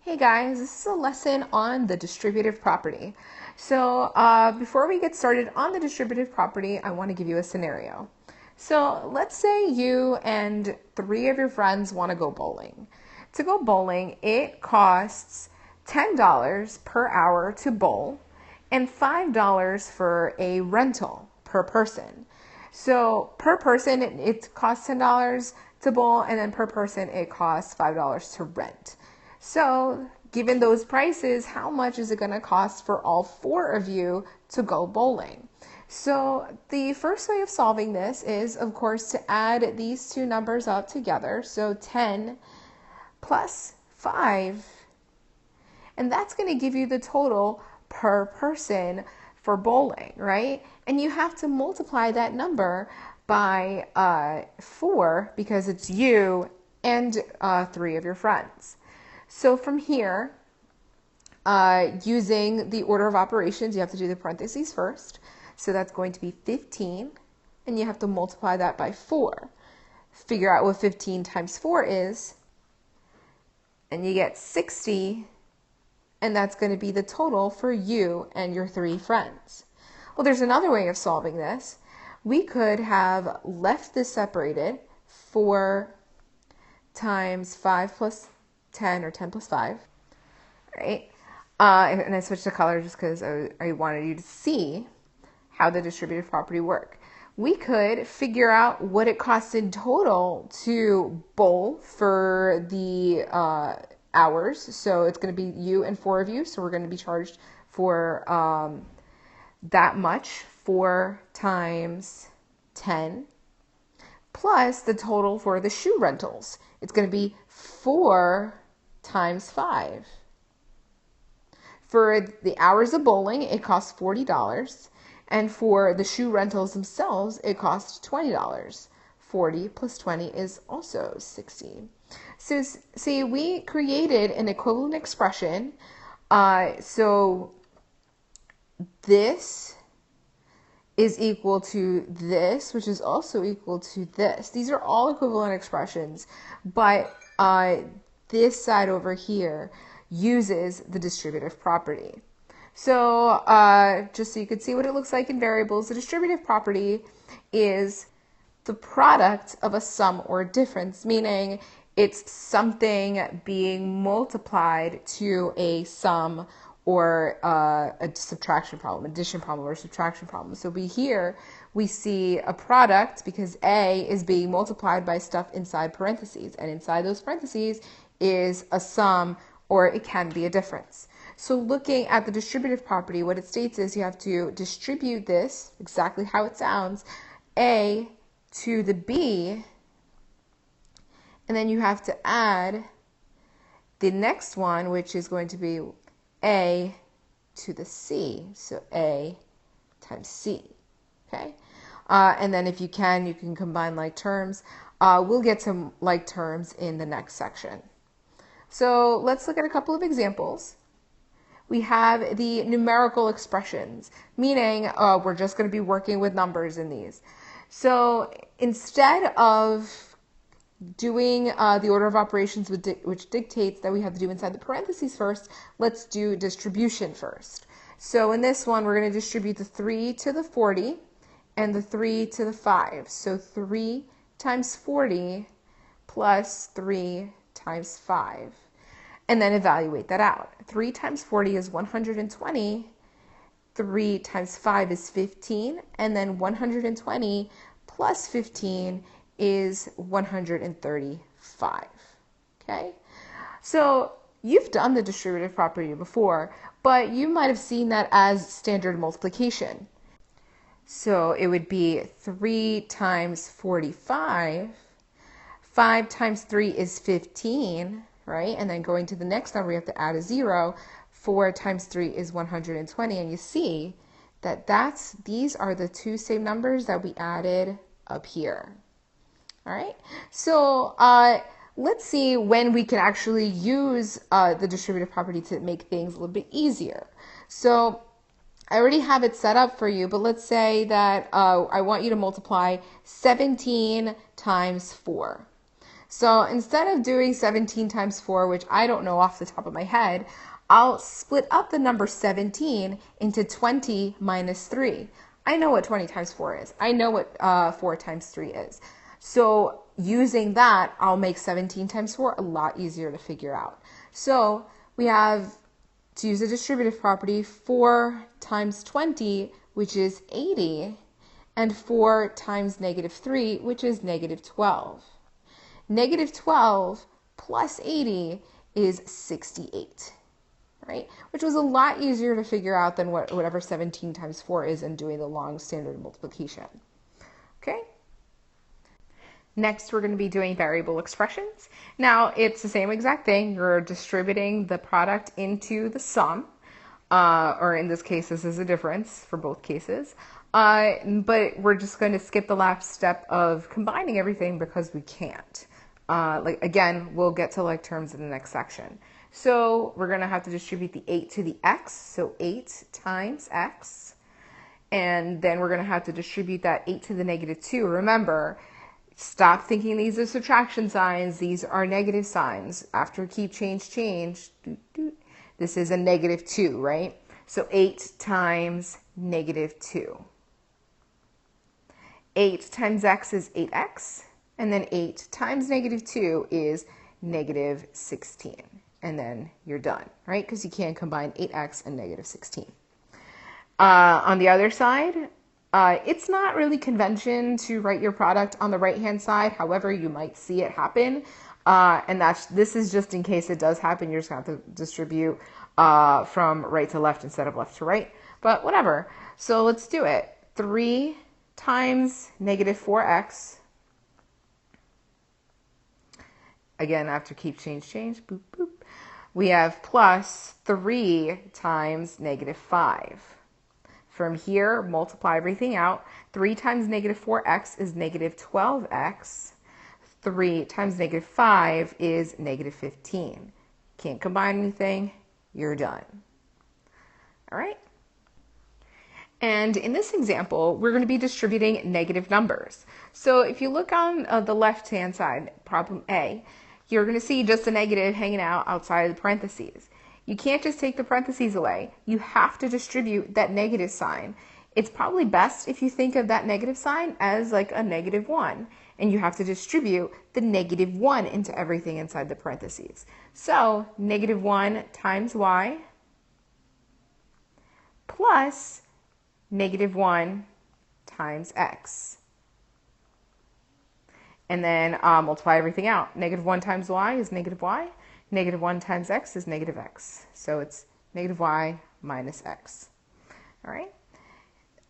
Hey guys, this is a lesson on the distributive property. So before we get started on the distributive property, I want to give you a scenario. So let's say you and 3 of your friends want to go bowling. To go bowling, it costs $10 per hour to bowl and $5 for a rental per person. So per person, it costs $10 to bowl, and then per person, it costs $5 to rent. So given those prices, how much is it going to cost for all 4 of you to go bowling? So the first way of solving this is, of course, to add these two numbers up together. So 10 plus 5, and that's going to give you the total per person for bowling, right? And you have to multiply that number by 4 because it's you and 3 of your friends. So from here, using the order of operations, you have to do the parentheses first. So that's going to be 15, and you have to multiply that by 4. Figure out what 15 times 4 is, and you get 60, and that's going to be the total for you and your 3 friends. Well, there's another way of solving this. We could have left this separated. 4 times 5 plus 10, or 10 plus 5, right? And I switched the color just because I wanted you to see how the distributive property work. We could figure out what it costs in total to bowl for the hours. So it's going to be you and 4 of you. So we're going to be charged for that much, 4 times 10, plus the total for the shoe rentals. It's going to be 4 times 5. For the hours of bowling, it costs $40. And for the shoe rentals themselves, it costs $20. 40 plus 20 is also 60. So see, we created an equivalent expression. So this is equal to this, which is also equal to this. These are all equivalent expressions, but this side over here uses the distributive property. So just so you can see what it looks like in variables, the distributive property is the product of a sum or difference, meaning it's something being multiplied to a sum or a subtraction problem, addition problem, or subtraction problem. So we see a product because A is being multiplied by stuff inside parentheses, and inside those parentheses is a sum, or it can be a difference. So looking at the distributive property, what it states is you have to distribute this, exactly how it sounds, A to the B, and then you have to add the next one, which is going to be A to the C, so A times C, okay? And then if you can combine like terms. We'll get to like terms in the next section. So let's look at a couple of examples. We have the numerical expressions, meaning we're just going to be working with numbers in these. So instead of doing the order of operations which dictates that we have to do inside the parentheses first, let's do distribution first. So in this one, we're going to distribute the 3 to the 40 and the 3 to the 5. So 3 times 40 plus 3 times 5. And then evaluate that out. 3 times 40 is 120. 3 times 5 is 15. And then 120 plus 15 is 135. Okay? So you've done the distributive property before, but you might have seen that as standard multiplication. So it would be 3 times 45. 5 times 3 is 15, right? And then going to the next number, we have to add a 0. 4 times 3 is 120. And you see that these are the two same numbers that we added up here. All right, so let's see when we can actually use the distributive property to make things a little bit easier. So I already have it set up for you, but let's say that I want you to multiply 17 times 4. So instead of doing 17 times 4, which I don't know off the top of my head, I'll split up the number 17 into 20 minus 3. I know what 20 times 4 is. I know what 4 times 3 is. So using that, I'll make 17 times 4 a lot easier to figure out. So we have, to use a distributive property, 4 times 20, which is 80, and 4 times negative 3, which is negative 12. Negative 12 plus 80 is 68, right? Which was a lot easier to figure out than whatever 17 times 4 is in doing the long standard multiplication. Okay? Next, we're going to be doing variable expressions. Now, it's the same exact thing. You're distributing the product into the sum, or in this case, this is a difference for both cases. But we're just going to skip the last step of combining everything because we can't. Again, we'll get to like terms in the next section. So we're going to have to distribute the 8 to the x, so 8 times x. And then we're going to have to distribute that 8 to the negative 2. Remember, stop thinking these are subtraction signs. These are negative signs. After keep, change, change, this is a negative 2, right? So 8 times negative 2. 8 times x is 8x. And then 8 times negative 2 is negative 16. And then you're done, right? Because you can't combine 8x and negative 16. On the other side, it's not really convention to write your product on the right-hand side. However, you might see it happen. And this is just in case it does happen. You're just going to have to distribute from right to left instead of left to right. But whatever. So let's do it. 3 times negative 4x. Again, after keep, change, change, boop, boop. We have plus 3 times negative 5. From here, multiply everything out. 3 times negative 4x is negative 12x. 3 times negative 5 is negative 15. Can't combine anything, you're done. All right? And in this example, we're going to be distributing negative numbers. So if you look on the left-hand side, problem A, you're going to see just a negative hanging out outside of the parentheses. You can't just take the parentheses away. You have to distribute that negative sign. It's probably best if you think of that negative sign as like a negative 1. And you have to distribute the negative 1 into everything inside the parentheses. So negative 1 times y plus negative 1 times x. And then multiply everything out. Negative 1 times y is negative y. Negative 1 times x is negative x. So it's negative y minus x. All right.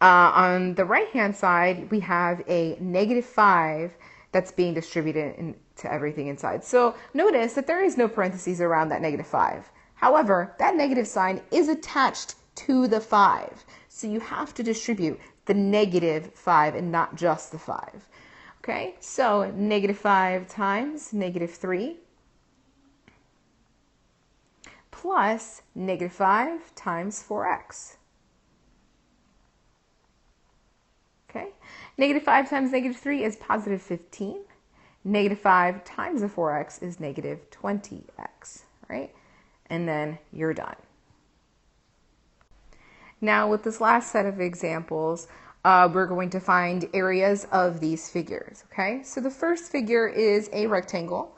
On the right-hand side, we have a negative 5 that's being distributed into everything inside. So notice that there is no parentheses around that negative 5. However, that negative sign is attached to the 5. So you have to distribute the negative 5 and not just the 5. Okay, so negative 5 times negative 3 plus negative 5 times 4x. Okay, negative 5 times negative 3 is positive 15. Negative 5 times the 4x is negative 20x, right? And then you're done. Now with this last set of examples, we're going to find areas of these figures, okay? So the first figure is a rectangle,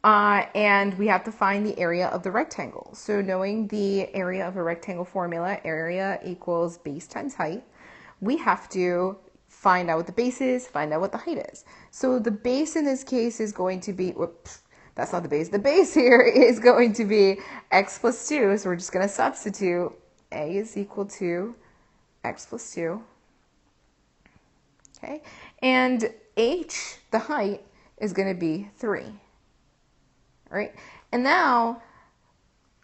and we have to find the area of the rectangle. So knowing the area of a rectangle formula, area equals base times height, we have to find out what the base is, find out what the height is. So the base in this case is going to be, whoops, that's not the base. The base here is going to be x plus 2, so we're just going to substitute a is equal to x plus 2. Okay, and h, the height, is going to be 3. All right, and now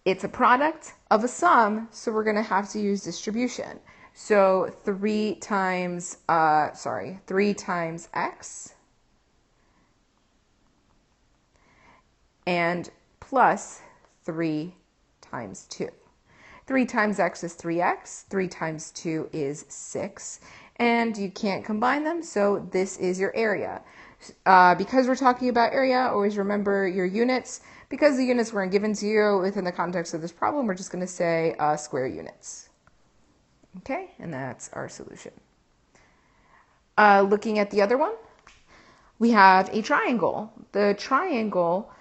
it's a product of a sum, so we're going to have to use distribution. So 3 times x and plus 3 times 2. 3 times x is 3x, 3 times 2 is 6, and you can't combine them, so this is your area. Because we're talking about area, always remember your units. Because the units weren't given to you within the context of this problem, we're just going to say square units. Okay, and that's our solution. Looking at the other one, we have a triangle. The triangle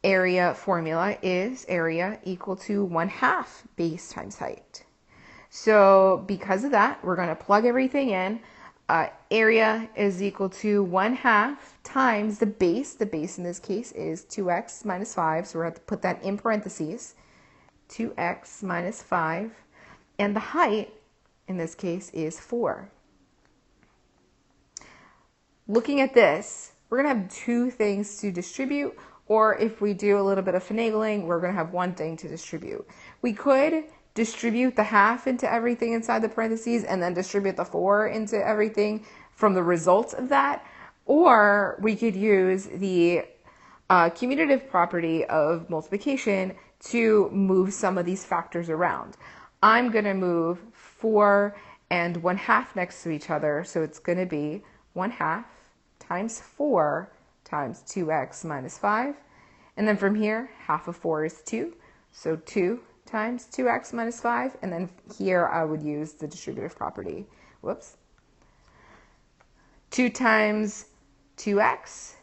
area formula is area equal to 1/2 base times height. So because of that, we're going to plug everything in. Area is equal to 1/2 times the base. The base in this case is 2x minus 5. So we're going to have to put that in parentheses. 2x minus 5. And the height in this case is 4. Looking at this, we're going to have two things to distribute. Or if we do a little bit of finagling, we're going to have one thing to distribute. We could distribute the half into everything inside the parentheses and then distribute the 4 into everything from the results of that. Or we could use the commutative property of multiplication to move some of these factors around. I'm going to move 4 and 1/2 next to each other. So it's going to be 1/2 times 4 times 2x minus 5. And then from here, half of 4 is 2. So 2 times 2x minus 5. And then here I would use the distributive property. Whoops. 2 times 2x,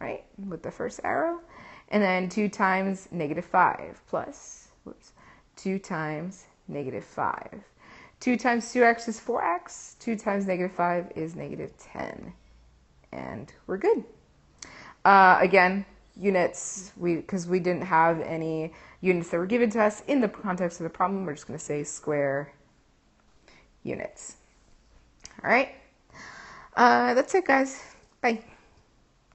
right, with the first arrow. And then 2 times -5 plus, whoops, 2 times -5. 2 times 2x is 4x. 2 times -5 is -10. And we're good. Again, units, because we didn't have any units that were given to us in the context of the problem, we're just going to say square units. All right. That's it, guys. Bye.